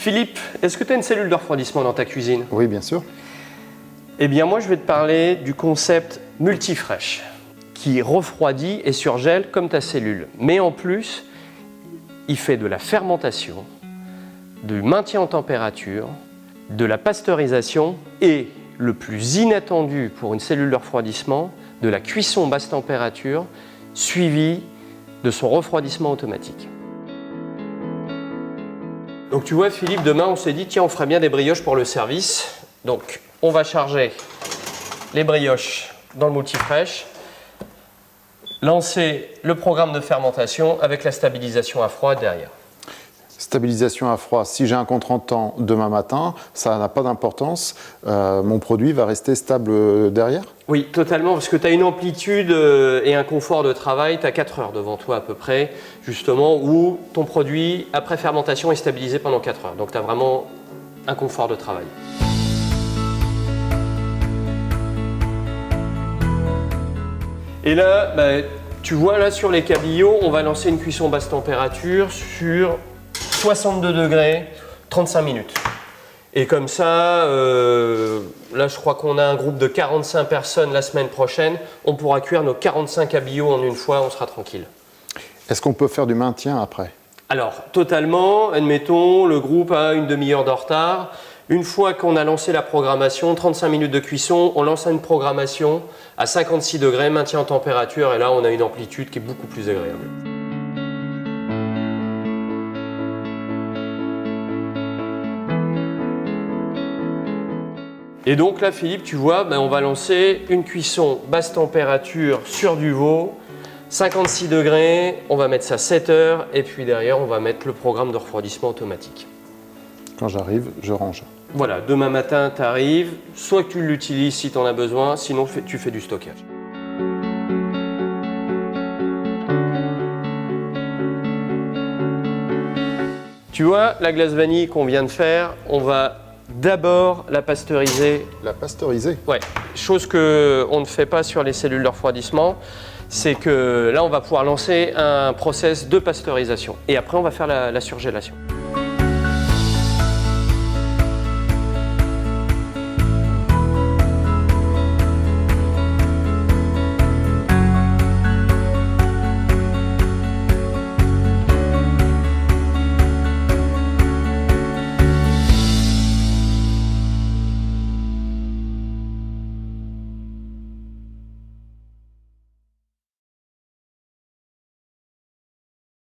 Philippe, est-ce que tu as une cellule de refroidissement dans ta cuisine? Oui, bien sûr. Eh bien, moi, je vais te parler du concept multifresh, qui refroidit et surgèle comme ta cellule. Mais en plus, il fait de la fermentation, du maintien en température, de la pasteurisation et, le plus inattendu pour une cellule de refroidissement, de la cuisson basse température, suivie de son refroidissement automatique. Donc tu vois Philippe, demain on s'est dit tiens on ferait bien des brioches pour le service. Donc on va charger les brioches dans le multifresh, lancer le programme de fermentation avec la stabilisation à froid derrière. Stabilisation à froid, si j'ai un contretemps demain matin, ça n'a pas d'importance. Mon produit va rester stable derrière? Oui, totalement, parce que tu as une amplitude et un confort de travail, tu as 4 heures devant toi à peu près, justement, où ton produit, après fermentation, est stabilisé pendant 4 heures. Donc tu as vraiment un confort de travail. Et là, tu vois là sur les cabillots, on va lancer une cuisson basse température sur 62 degrés, 35 minutes. Et comme ça, là je crois qu'on a un groupe de 45 personnes la semaine prochaine, on pourra cuire nos 45 cabillots en une fois, on sera tranquille. Est-ce qu'on peut faire du maintien après? Alors, totalement, admettons, le groupe a une demi-heure de retard. Une fois qu'on a lancé la programmation, 35 minutes de cuisson, on lance une programmation à 56 degrés, maintien en température, et là on a une amplitude qui est beaucoup plus agréable. Et donc là Philippe, tu vois, on va lancer une cuisson basse température sur du veau, 56 degrés, on va mettre ça 7 heures et puis derrière on va mettre le programme de refroidissement automatique. Quand j'arrive, je range. Voilà, demain matin tu arrives, soit que tu l'utilises si tu en as besoin, sinon tu fais du stockage. Tu vois, la glace vanille qu'on vient de faire, on va d'abord la pasteuriser. La pasteuriser? Ouais, chose qu'on ne fait pas sur les cellules de refroidissement, c'est que là on va pouvoir lancer un process de pasteurisation et après on va faire la surgélation.